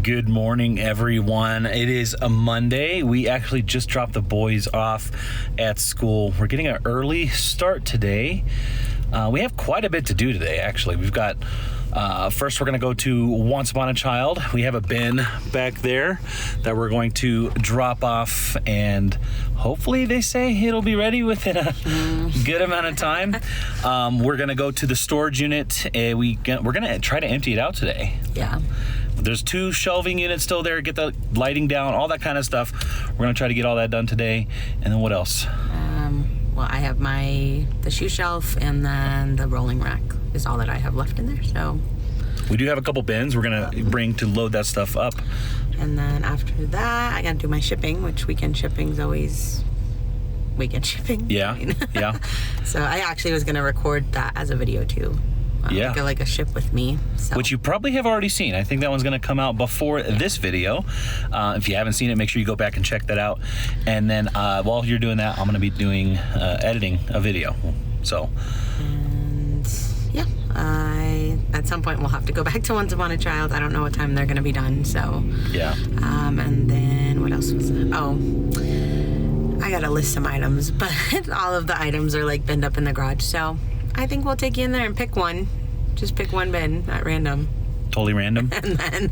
Good morning, everyone. It is a Monday. We actually just dropped the boys off at school. We're getting an early start today. We have quite a bit to do today, actually. We've got, first we're going to go to Once Upon a Child. We have a bin back there that we're going to drop off, and hopefully they say it'll be ready within a good amount of time. We're going to go to the storage unit. We're going to try to empty it out today. Yeah. There's 2 shelving units still there, get the lighting down, all that kind of stuff. We're going to try to get all that done today. And then what else? Well, I have the shoe shelf, and then the rolling rack is all that I have left in there. So we do have a couple bins we're going to bring to load that stuff up. And then after that, I got to do my shipping, which weekend shipping is always weekend shipping. Yeah, yeah. So I actually was going to record that as a video too. Yeah. Like a ship with me. So. Which you probably have already seen. I think that one's going to come out before this video. If you haven't seen it, make sure you go back and check that out. And then while you're doing that, I'm going to be doing editing a video. So. And yeah, at some point we'll have to go back to Once Upon a Child. I don't know what time they're going to be done. So. Yeah. And then what else was that? Oh, I got to list some items, but all of the items are like binned up in the garage. So. I think we'll take you in there and pick one. Just pick one bin at random. Totally random? And then,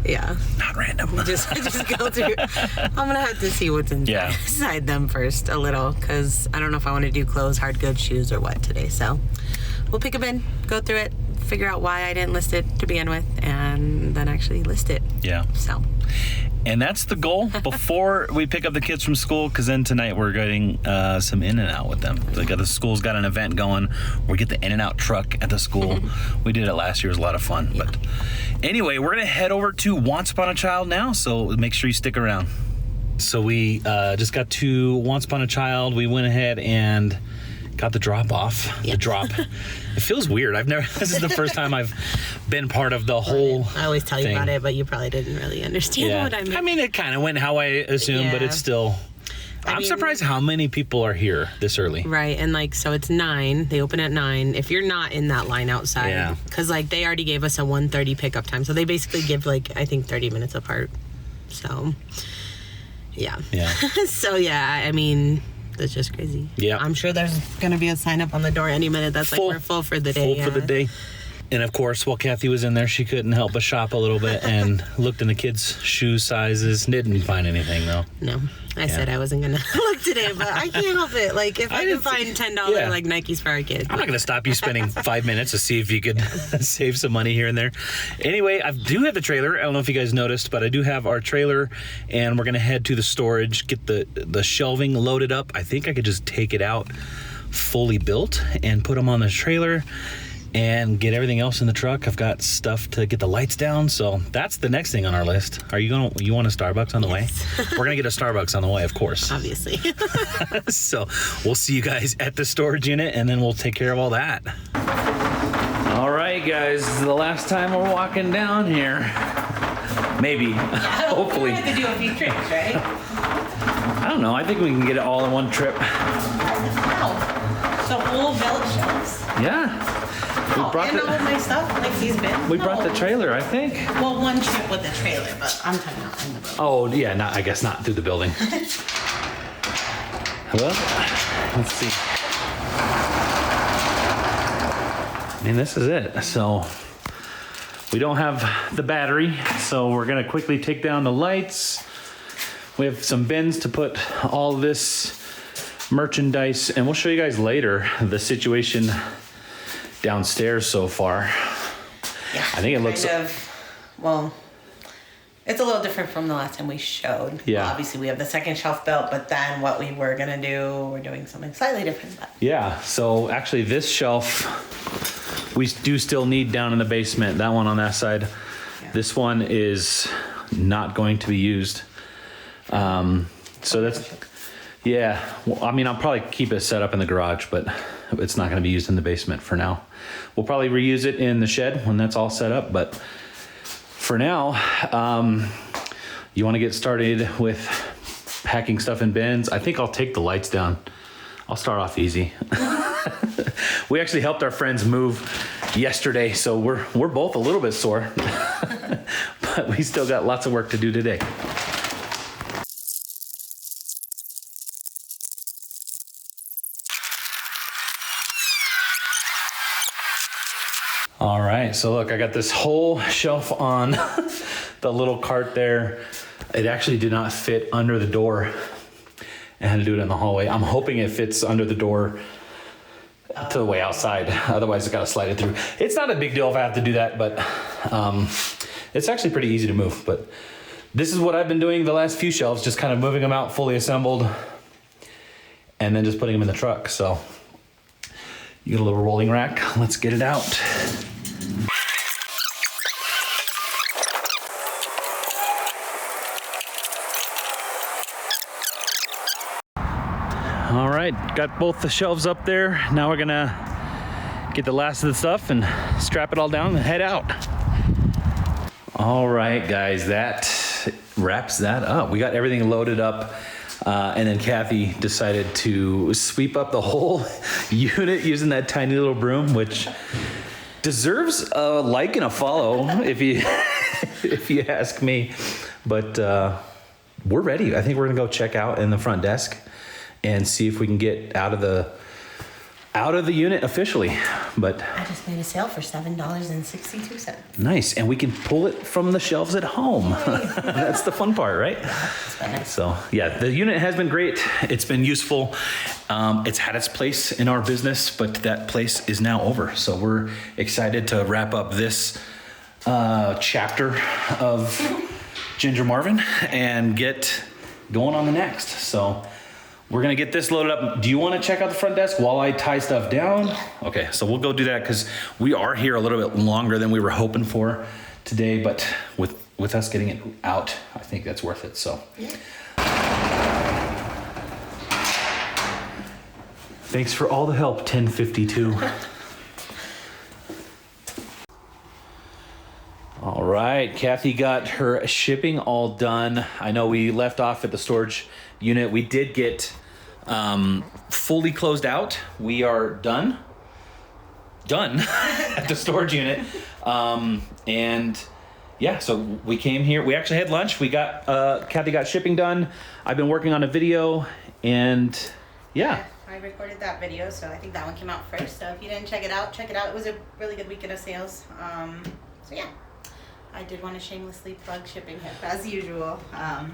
yeah. Not random. Just go through. I'm going to have to see what's inside them first a little, because I don't know if I want to do clothes, hard goods, shoes, or what today. So we'll pick a bin, go through it, figure out why I didn't list it to begin with, and then actually list it. Yeah. So. And that's the goal before we pick up the kids from school, because then tonight we're getting some in and out with them. The school's got an event going. We get the in and out truck at the school. We did it last year. It was a lot of fun. Yeah. But anyway, we're going to head over to Once Upon a Child now, so make sure you stick around. So we just got to Once Upon a Child. We went ahead and got the drop off. Yep. The drop. It feels weird. This is the first time I've been part of the whole I always tell you thing. about it, but you probably didn't really understand what I meant. I mean, it kind of went how I assumed, but it's still... I'm surprised how many people are here this early. Right, and so it's 9. They open at 9. If you're not in that line outside, because they already gave us a 1:30 pickup time, so they basically give I think 30 minutes apart. So, yeah. Yeah. So I mean... That's just crazy. Yeah. I'm sure there's going to be a sign up on the door any minute that's full, we're full for the day. Full for the day. And of course, while Kathy was in there, she couldn't help but shop a little bit and looked in the kids' shoe sizes. Didn't find anything, though. No. I said I wasn't going to look today, but I can't help it. if I can find $10 Nikes for our kids. I'm not going to stop you spending 5 minutes to see if you could save some money here and there. Anyway, I do have the trailer. I don't know if you guys noticed, but I do have our trailer, and we're going to head to the storage, get the shelving loaded up. I think I could just take it out fully built and put them on the trailer and get everything else in the truck. I've got stuff to get the lights down, so that's the next thing on our list. You want a Starbucks on the way? We're gonna get a Starbucks on the way, of course. Obviously. So we'll see you guys at the storage unit, and then we'll take care of all that. All right, guys, this is the last time we're walking down here. Maybe. Yeah, hopefully. We have to do a few trips, right? I don't know. I think we can get it all in one trip. Wow. So whole belt shelves. Yeah. All of my stuff, these bins? We brought the trailer, I think. Well, one trip with the trailer, but I'm talking about in the building. Oh, yeah, I guess not through the building. Well, let's see. I mean, this is it. So we don't have the battery, so we're gonna quickly take down the lights. We have some bins to put all this merchandise, and we'll show you guys later the situation downstairs so far. Yeah, I think it looks it's a little different from the last time we showed. Yeah. Well, obviously we have the second shelf built, but then what we were gonna do, we're doing something slightly different. But. Yeah, so actually this shelf we do still need down in the basement. That one on that side. Yeah. This one is not going to be used. So that's, yeah. Well, I mean, I'll probably keep it set up in the garage, but it's not going to be used in the basement for now. We'll probably reuse it in the shed when that's all set up, but for now, you want to get started with packing stuff in bins. I think I'll take the lights down. I'll start off easy. We actually helped our friends move yesterday, so we're both a little bit sore. but we still got lots of work to do today. All right, so look, I got this whole shelf on the little cart there. It actually did not fit under the door. I had to do it in the hallway. I'm hoping it fits under the door to the way outside. Otherwise, I gotta slide it through. It's not a big deal if I have to do that, but it's actually pretty easy to move. But this is what I've been doing the last few shelves, just kind of moving them out fully assembled and then just putting them in the truck. So you get a little rolling rack. Let's get it out. All right, got both the shelves up there. Now we're gonna get the last of the stuff and strap it all down and head out. All right, guys, that wraps that up. We got everything loaded up, and then Kathy decided to sweep up the whole unit using that tiny little broom, which deserves a like and a follow if you if you ask me. But we're ready. I think we're gonna go check out in the front desk and see if we can get out of the unit officially. But I just made a sale for $7.62. Nice, and we can pull it from the shelves at home. That's the fun part, right? Yeah, so yeah, the unit has been great. It's been useful. It's had its place in our business, but that place is now over. So we're excited to wrap up this chapter of Ginger Marvin and get going on the next. So we're gonna get this loaded up. Do you wanna check out the front desk while I tie stuff down? Yeah. Okay, so we'll go do that because we are here a little bit longer than we were hoping for today, but with us getting it out, I think that's worth it, so. Yeah. Thanks for all the help, 1052. All right, Kathy got her shipping all done. I know we left off at the storage unit. We did get fully closed out. We are done at the storage unit. And yeah, so we came here. We actually had lunch. We got, Kathy got shipping done. I've been working on a video and yeah. I recorded that video, so I think that one came out first. So if you didn't check it out, check it out. It was a really good weekend of sales. So yeah. I did want to shamelessly plug Shipping Hip as usual.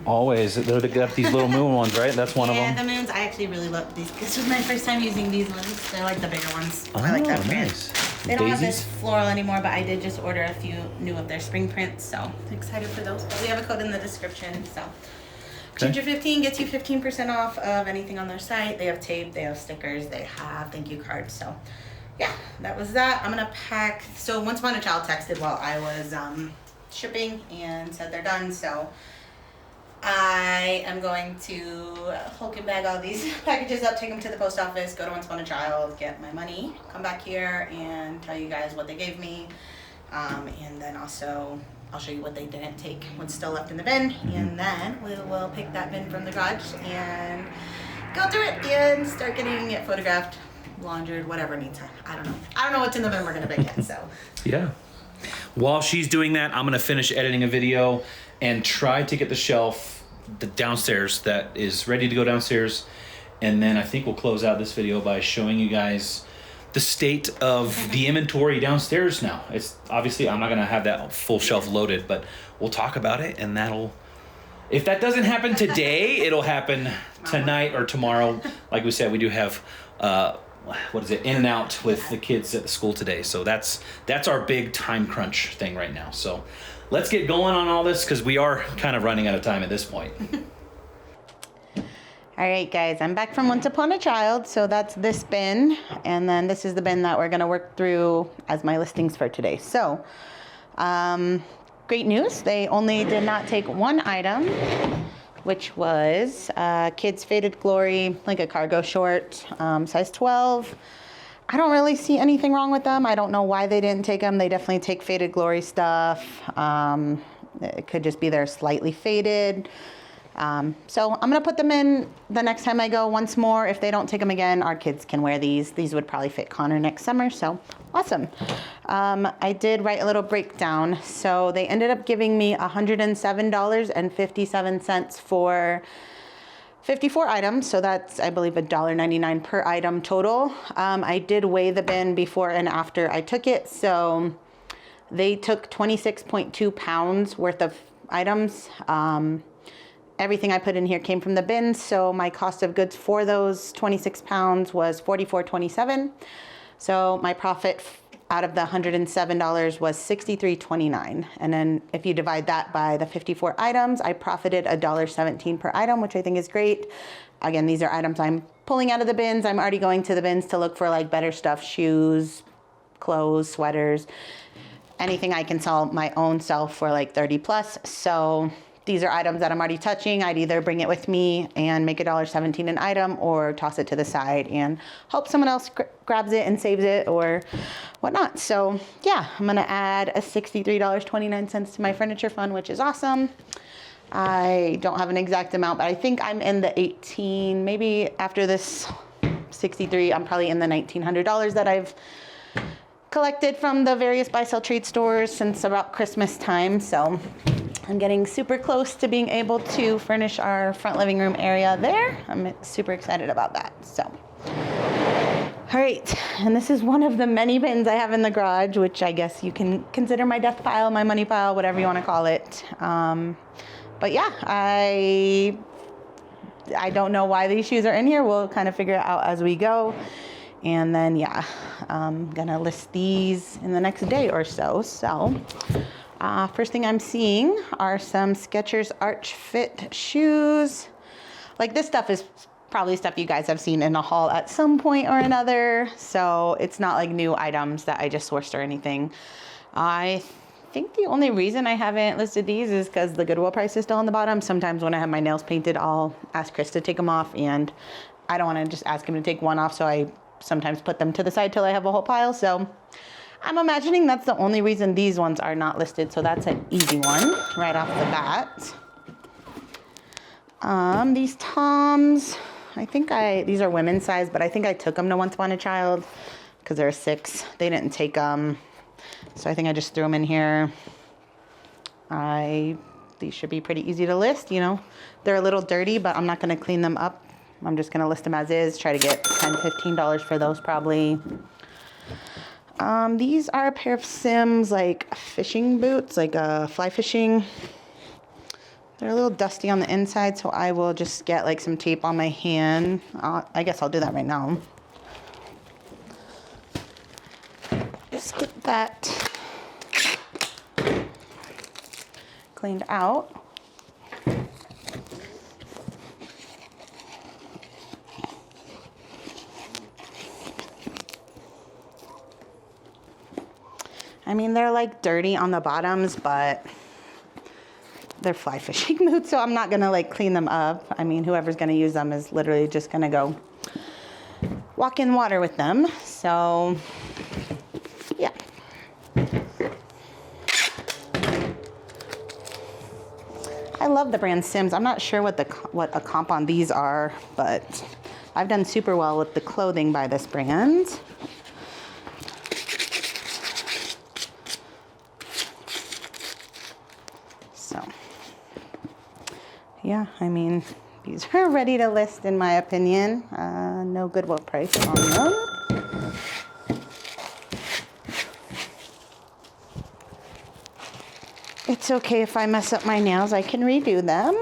Always. They're got these little moon ones, right? That's one of them. Yeah, the moons. I actually really love these. This was my first time using these ones. They're like the bigger ones. I like that brand. Nice. They don't have this floral anymore, but I did just order a few new of their spring prints, so excited for those. But we have a code in the description, so. Okay. Ginger15 gets you 15% off of anything on their site. They have tape, they have stickers, they have thank you cards, so. Yeah, that was that. I'm gonna pack. So Once Upon a Child texted while I was shipping and said they're done, so I am going to Hulk and bag all these packages up, take them to the post office, go to Once Upon a Child, get my money, come back here and tell you guys what they gave me, and then also I'll show you what they didn't take, what's still left in the bin, and then we will pick that bin from the garage and go through it and start getting it photographed, laundered, whatever needs. I don't know what's in the bin we're gonna pick yet, so. Yeah. While she's doing that, I'm gonna finish editing a video and try to get the shelf downstairs that is ready to go downstairs. And then I think we'll close out this video by showing you guys the state of the inventory downstairs now. It's obviously, I'm not gonna have that full shelf loaded, but we'll talk about it and that'll, if that doesn't happen today, it'll happen tonight or tomorrow. Like we said, we do have, in and out with the kids at the school today. So that's our big time crunch thing right now. So let's get going on all this because we are kind of running out of time at this point. All right, guys, I'm back from Once Upon a Child. So that's this bin. And then this is the bin that we're going to work through as my listings for today. So great news. They only did not take one item, which was Kids Faded Glory, like a cargo short, size 12. I don't really see anything wrong with them. I don't know why they didn't take them. They definitely take Faded Glory stuff. It could just be they're slightly faded. So I'm gonna put them in the next time I go once more. If they don't take them again, our kids can wear these. These would probably fit Connor next summer, so awesome. I did write a little breakdown. So they ended up giving me $107.57 for 54 items. So that's, I believe, $1.99 per item total. I did weigh the bin before and after I took it. So they took 26.2 pounds worth of items. Everything I put in here came from the bin, so my cost of goods for those 26 pounds was $44.27. So my profit out of the $107 was $63.29. And then if you divide that by the 54 items, I profited $1.17 per item, which I think is great. Again, these are items I'm pulling out of the bins. I'm already going to the bins to look for like better stuff, shoes, clothes, sweaters, anything I can sell my own self for like 30 plus. So these are items that I'm already touching. I'd either bring it with me and make $1.17 an item, or toss it to the side and hope someone else grabs it and saves it or whatnot. So yeah, I'm gonna add a $63.29 to my furniture fund, which is awesome. I don't have an exact amount, but I think I'm in the 18, maybe after this 63, I'm probably in the $1,900 that I've collected from the various buy sell trade stores since about Christmas time. So I'm getting super close to being able to furnish our front living room area there. I'm super excited about that. So, all right, and this is one of the many bins I have in the garage, which I guess you can consider my death pile, my money pile, whatever you want to call it. But yeah, I don't know why these shoes are in here. We'll kind of figure it out as we go. And then, yeah, I'm gonna list these in the next day or so. So, first thing I'm seeing are some Skechers Arch Fit shoes. Like, this stuff is probably stuff you guys have seen in a haul at some point or another. So it's not like new items that I just sourced or anything. I think the only reason I haven't listed these is because the Goodwill price is still on the bottom. Sometimes when I have my nails painted, I'll ask Chris to take them off, and I don't want to just ask him to take one off, so I sometimes put them to the side till I have a whole pile. So I'm imagining that's the only reason these ones are not listed. So that's an easy one right off the bat. These Toms, I think these are women's size, but I think I took them to Once Upon a Child because they're a 6. They didn't take them. So I think I just threw them in here. These should be pretty easy to list, you know. They're a little dirty, but I'm not going to clean them up. I'm just going to list them as is, try to get $10, $15 for those probably. These are a pair of Sims, like fishing boots, like fly fishing. They're a little dusty on the inside, so I will just get like some tape on my hand. I guess I'll do that right now. Just get that cleaned out. I mean, they're like dirty on the bottoms, but they're fly fishing boots, so I'm not gonna like clean them up. I mean, whoever's gonna use them is literally just gonna go walk in water with them. So, yeah. I love the brand Sims. I'm not sure what a comp on these are, but I've done super well with the clothing by this brand. Yeah, I mean, these are ready to list in my opinion. No Goodwill price on them. It's okay if I mess up my nails, I can redo them.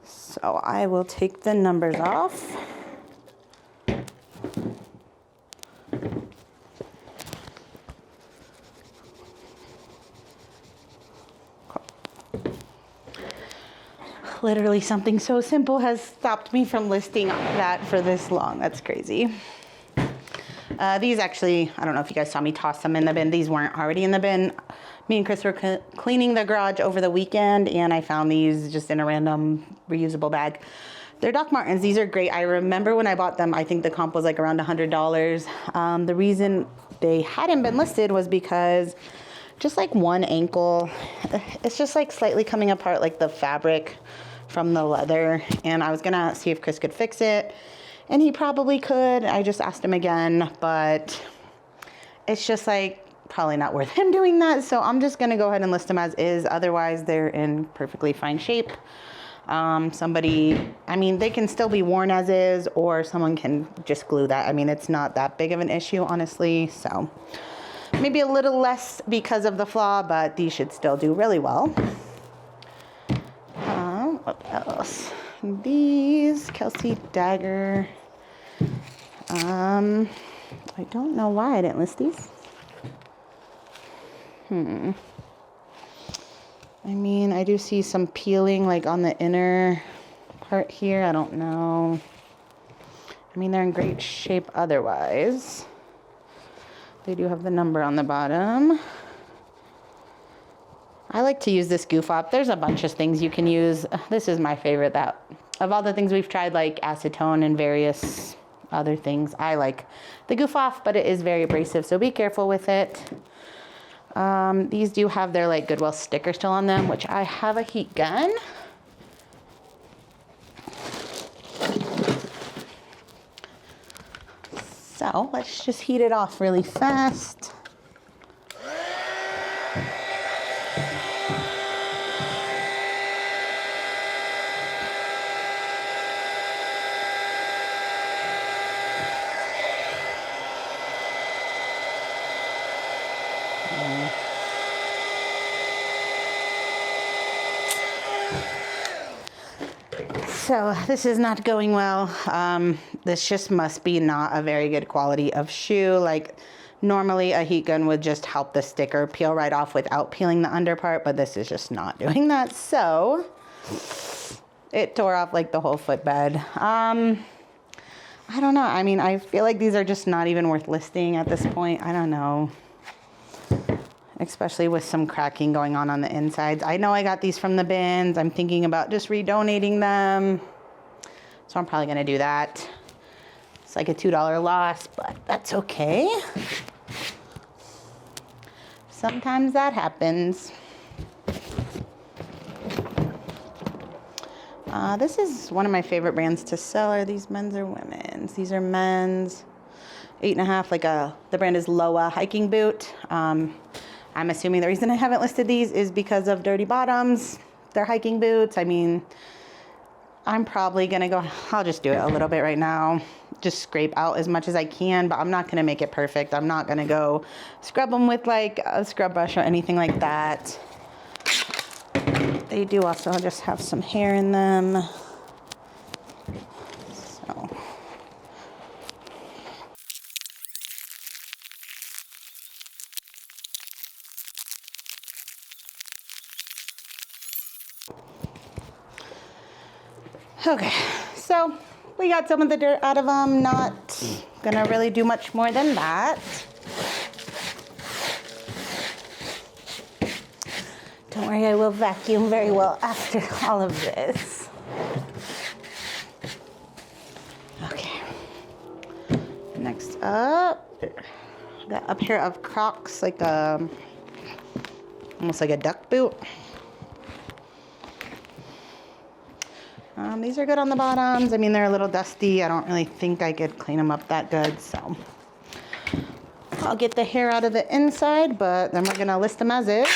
So I will take the numbers off. Literally something so simple has stopped me from listing that for this long. That's crazy. These actually, I don't know if you guys saw me toss them in the bin. These weren't already in the bin. Me and Chris were cleaning the garage over the weekend, and I found these just in a random reusable bag. They're Doc Martens. These are great. I remember when I bought them, I think the comp was like around $100. The reason they hadn't been listed was because just like one ankle. It's just like slightly coming apart, like the fabric from the leather. And I was gonna see if Chris could fix it, and he probably could. I just asked him again, but it's just like probably not worth him doing that. So I'm just gonna go ahead and list them as is. Otherwise, they're in perfectly fine shape. Somebody, I mean, they can still be worn as is, or someone can just glue that. I mean, it's not that big of an issue, honestly. So maybe a little less because of the flaw, but these should still do really well. What else? These Kelsey dagger. I don't know why I didn't list these. I mean, I do see some peeling like on the inner part here. I don't know. I mean, they're in great shape otherwise. They do have the number on the bottom. I like to use this goof op. There's a bunch of things you can use. This is my favorite. That of all the things we've tried, like acetone and various other things, I like the goof off, but it is very abrasive, so be careful with it. These do have their like Goodwill sticker still on them, which I have a heat gun. So let's just heat it off really fast. So this is not going well. This just must be not a very good quality of shoe. Like normally a heat gun would just help the sticker peel right off without peeling the under part, but this is just not doing that. So it tore off like the whole footbed. I don't know. I mean, I feel like these are just not even worth listing at this point. I don't know. Especially with some cracking going on the insides. I know I got these from the bins. I'm thinking about just redonating them. So I'm probably gonna do that. It's like a $2 loss, but that's okay. Sometimes that happens. This is one of my favorite brands to sell. Are these men's or women's? These are men's. 8.5, like the brand is Loa hiking boot. I'm assuming the reason I haven't listed these is because of dirty bottoms. They're hiking boots. I mean, I'm probably gonna go, I'll just do it a little bit right now. Just scrape out as much as I can, but I'm not gonna make it perfect. I'm not gonna go scrub them with like a scrub brush or anything like that. They do also just have some hair in them. So. Okay, so we got some of the dirt out of them. Not gonna really do much more than that. Don't worry, I will vacuum very well after all of this. Okay. Next up, got a pair of Crocs, like a, almost like a duck boot. These are good on the bottoms. I mean, they're a little dusty. I don't really think I could clean them up that good, so I'll get the hair out of the inside, but then we're gonna list them as is.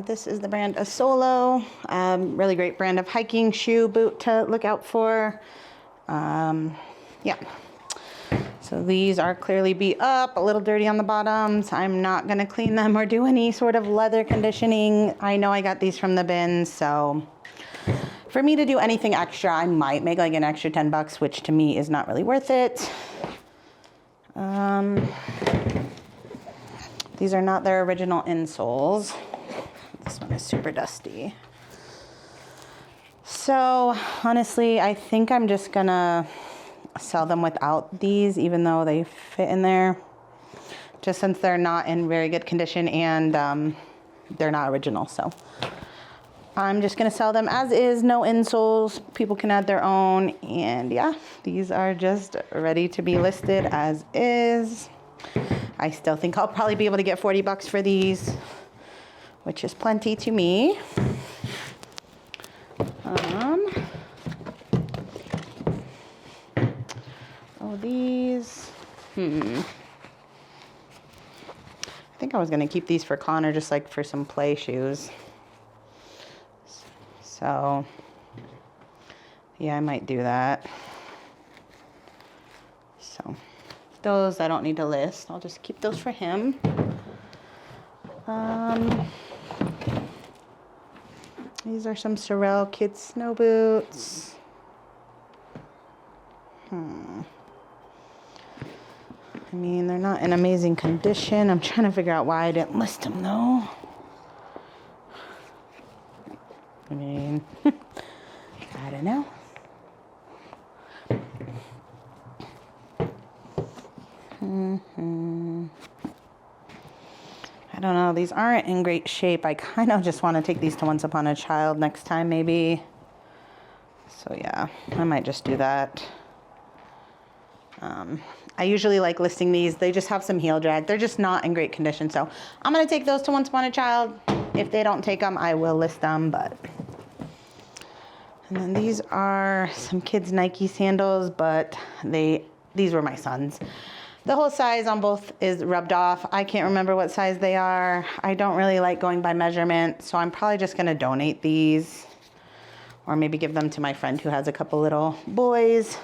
This is the brand Solo. Really great brand of hiking shoe boot to look out for. Yeah. So these are clearly beat up, a little dirty on the bottoms. I'm not gonna clean them or do any sort of leather conditioning. I know I got these from the bins, so for me to do anything extra, I might make like an extra $10, which to me is not really worth it. These are not their original insoles. This one is super dusty. So honestly, I think I'm just gonna sell them without these, even though they fit in there. just since they're not in very good condition and they're not original. So I'm just gonna sell them as is, no insoles. People can add their own. And yeah, these are just ready to be listed as is. I still think I'll probably be able to get 40 bucks for these, which is plenty to me. Oh, these, I think I was gonna keep these for Connor, just like for some play shoes. So, yeah, I might do that. So, those I don't need to list. I'll just keep those for him. These are some Sorel kids snow boots. I mean, they're not in amazing condition. I'm trying to figure out why I didn't list them though. I mean, I don't know. I don't know. These aren't in great shape. I kind of just want to take these to Once Upon a Child next time, maybe. So yeah, I might just do that. I usually like listing these. They just have some heel drag. They're just not in great condition. So I'm going to take those to Once Upon a Child. If they don't take them, I will list them. But and then these are some kids' Nike sandals, but these were my son's. The whole size on both is rubbed off. I can't remember what size they are. I don't really like going by measurement, so I'm probably just going to donate these or maybe give them to my friend who has a couple little boys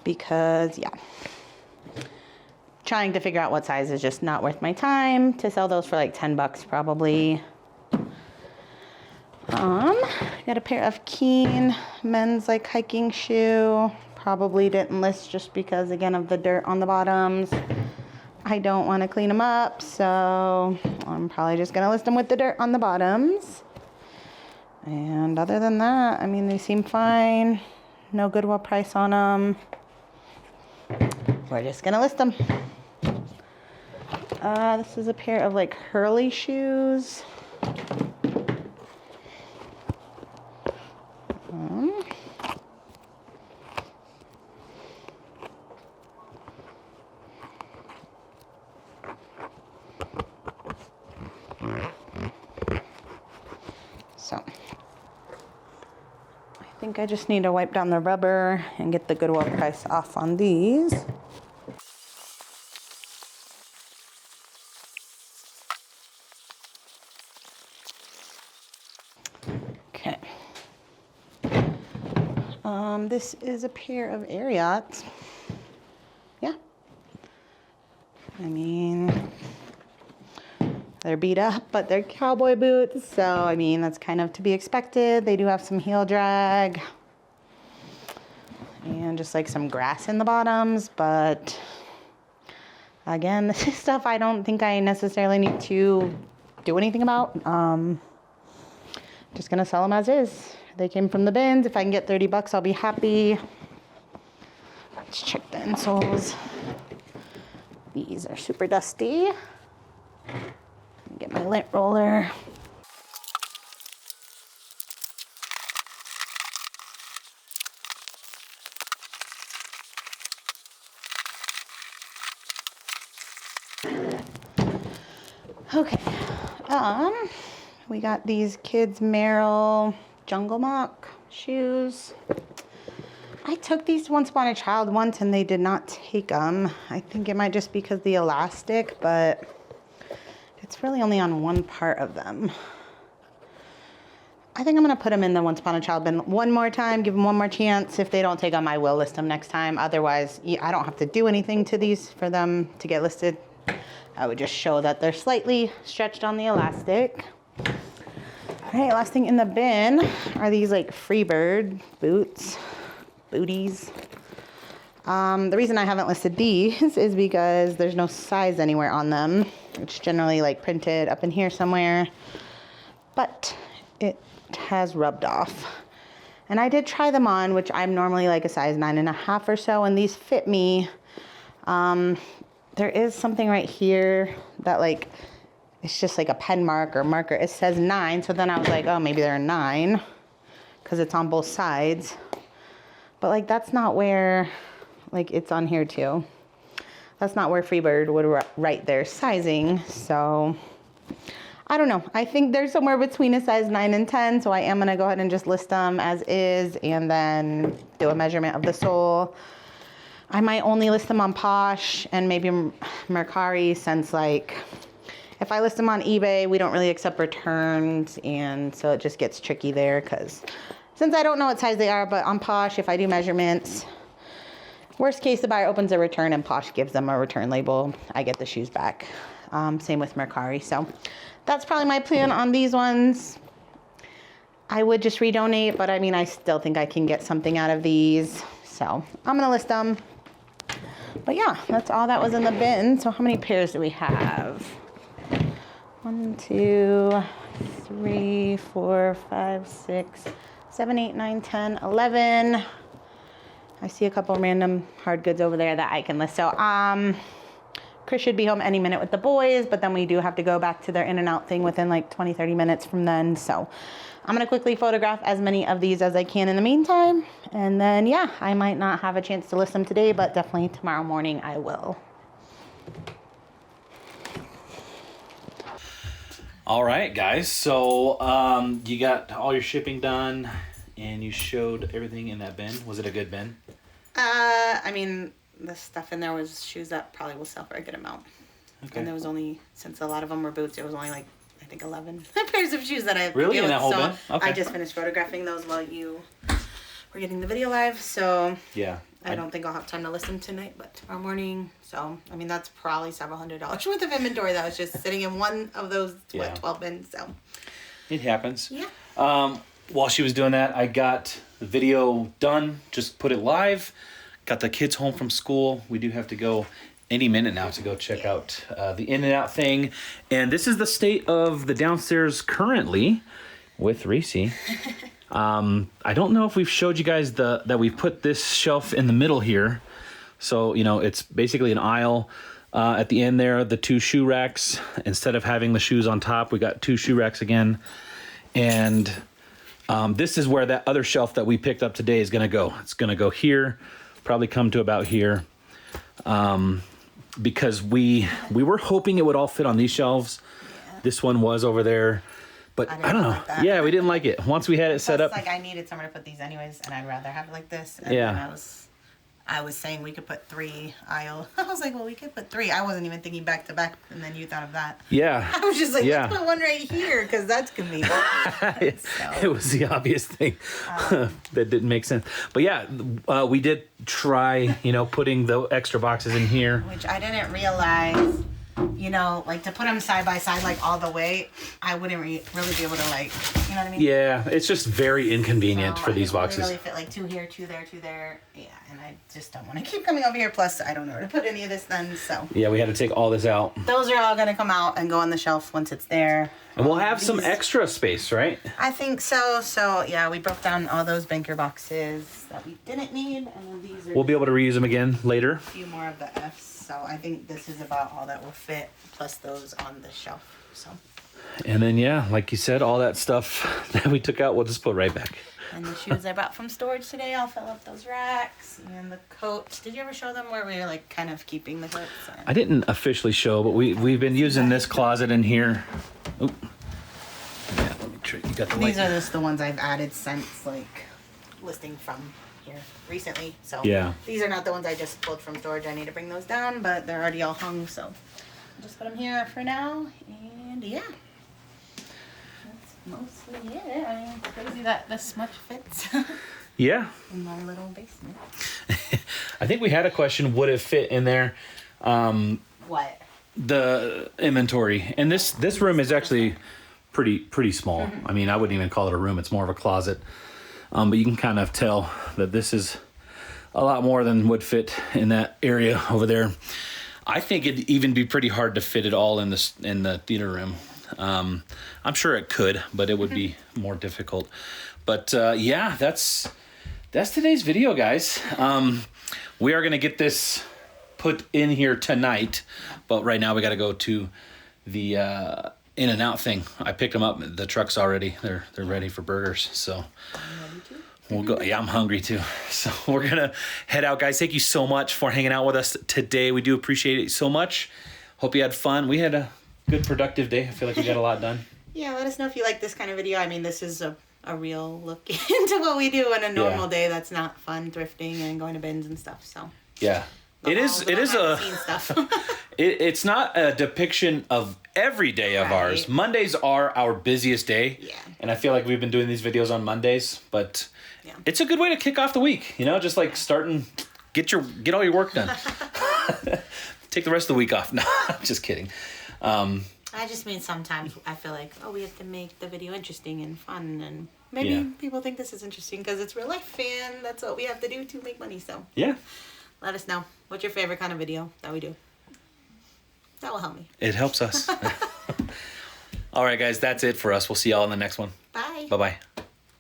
because, yeah, trying to figure out what size is just not worth my time to sell those for like 10 bucks probably. Got a pair of Keen men's like hiking shoe. Probably didn't list just because, again, of the dirt on the bottoms. I don't want to clean them up, so I'm probably just going to list them with the dirt on the bottoms. And other than that, I mean, they seem fine. No Goodwill price on them. We're just going to list them. This is a pair of, like, Hurley shoes. So, I think I just need to wipe down the rubber and get the Goodwill price off on these. Okay. This is a pair of Ariats. Yeah. I mean, they're beat up, but they're cowboy boots. So, I mean, that's kind of to be expected. They do have some heel drag and just like some grass in the bottoms. But again, this is stuff I don't think I necessarily need to do anything about. Just gonna sell them as is. They came from the bins. If I can get 30 bucks, I'll be happy. Let's check the insoles. These are super dusty. Get my lint roller. Okay. We got these kids Merrill Jungle Mock shoes. I took these Once Upon a Child once and they did not take them. I think it might just be because the elastic, but it's really only on one part of them. I think I'm going to put them in the Once Upon a Child bin one more time, give them one more chance. If they don't take them, I will list them next time. Otherwise, I don't have to do anything to these for them to get listed. I would just show that they're slightly stretched on the elastic. All right, last thing in the bin are these like Freebird booties. The reason I haven't listed these is because there's no size anywhere on them. It's generally like printed up in here somewhere, but it has rubbed off. And I did try them on, which I'm normally like a size 9.5 or so, and these fit me. there is something right here that like, it's just like a pen mark or marker. It says 9. So then I was like, oh, maybe they're 9 because it's on both sides. But like, that's not where, like it's on here too. That's not where Freebird would write their sizing. So I don't know. I think they're somewhere between a size 9 and 10. So I am going to go ahead and just list them as is and then do a measurement of the sole. I might only list them on Posh and maybe Mercari, since like if I list them on eBay, we don't really accept returns. And so it just gets tricky there because since I don't know what size they are, but on Posh, if I do measurements, worst case, the buyer opens a return and Posh gives them a return label. I get the shoes back. Same with Mercari. So that's probably my plan on these ones. I would just redonate, but I mean, I still think I can get something out of these. So I'm going to list them. But yeah, that's all that was in the bin. So how many pairs do we have? 1, 2, 3, 4, 5, 6, 7, 8, 9, 10, 11. I see a couple random hard goods over there that I can list. So Chris should be home any minute with the boys, but then we do have to go back to their in and out thing within like 20, 30 minutes from then. So I'm going to quickly photograph as many of these as I can in the meantime. And then, yeah, I might not have a chance to list them today, but definitely tomorrow morning I will. All right, guys. So you got all your shipping done and you showed everything in that bin. Was it a good bin? I mean, the stuff in there was shoes that probably will sell for a good amount. Okay. And there was only, since a lot of them were boots, it was only like, I think 11 pairs of shoes that I have really in that whole bin? Okay. I just finished photographing those while you were getting the video live. So yeah, I don't think I'll have time to list them tonight, but tomorrow morning. So, I mean, that's probably several $100s worth of inventory that was just sitting in one of those, 12 bins. So it happens. Yeah. While she was doing that, I got the video done, just put it live, got the kids home from school. We do have to go any minute now to go check out the in and out thing. And this is the state of the downstairs currently with Reese. I don't know if we've showed you guys that we've put this shelf in the middle here. So, you know, it's basically an aisle. At the end there, the 2 shoe racks. Instead of having the shoes on top, we got 2 shoe racks again. And this is where that other shelf that we picked up today is going to go. It's going to go here, probably come to about here. Because we were hoping it would all fit on these shelves. Yeah. This one was over there. But I don't know. Like yeah, we didn't like it. Once we had it set up. Like I needed somewhere to put these anyways, and I'd rather have it like this. And yeah. I was saying we could put 3 aisle. I was like, well, we could put 3. I wasn't even thinking back to back, and then you thought of that. Yeah. I was just like, let's put one right here, because that's convenient. It was the obvious thing that didn't make sense. But yeah, we did try, putting the extra boxes in here. Which I didn't realize, like to put them side by side, like all the way, I wouldn't really be able to, like, you know what I mean? Yeah, it's just very inconvenient for these boxes. Really fit like 2 here, 2 there, 2 there. Yeah, and I just don't want to keep coming over here. Plus, I don't know where to put any of this then, so. Yeah, we had to take all this out. Those are all going to come out and go on the shelf once it's there. And we'll have some extra space, right? I think so. So, yeah, we broke down all those banker boxes that we didn't need. And then these are... We'll be able to reuse them again later. A few more of the F's. So I think this is about all that will fit, plus those on the shelf. So. And then, yeah, like you said, all that stuff that we took out, we'll just put right back. And the shoes I brought from storage today, I'll fill up those racks. And the coats. Did you ever show them where we were, like, kind of keeping the coats? I didn't officially show, but we've been using this closet in here. Oop. Yeah, let me try. You got the These are just the ones I've added since, like, listing from here recently. So yeah, these are not the ones I just pulled from storage. I need to bring those down, but they're already all hung, so I'll just put them here for now. And yeah, that's mostly it. I mean, it's crazy that this much fits. Yeah, in my little basement. I think we had a question, would it fit in there? What? The inventory. And this room is actually pretty small. Mm-hmm. I mean, I wouldn't even call it a room, it's more of a closet. But you can kind of tell that this is a lot more than would fit in that area over there. I think it'd even be pretty hard to fit it all in the theater room. I'm sure it could, but it would be more difficult. But yeah, that's today's video, guys. We are gonna get this put in here tonight, but right now we got to go to the in and out thing. I picked them up. The truck's already, they're ready for burgers. So we'll go. Yeah, I'm hungry too. So we're going to head out, guys. Thank you so much for hanging out with us today. We do appreciate it so much. Hope you had fun. We had a good productive day. I feel like we got a lot done. Yeah, let us know if you like this kind of video. I mean, this is a real look into what we do on a normal day that's not fun, thrifting and going to bins and stuff. So yeah, it is a stuff. It's not a depiction of every day of ours. Mondays are our busiest day. Yeah. And I feel like we've been doing these videos on Mondays, but it's a good way to kick off the week, you know, just like starting, get all your work done. Take the rest of the week off. No, just kidding. I just mean sometimes I feel like, we have to make the video interesting and fun, and maybe people think this is interesting because it's real life, and that's what we have to do to make money. So yeah, let us know what's your favorite kind of video that we do. That will help me. It helps us. All right, guys, that's it for us. We'll see y'all in the next one. Bye. Bye-bye.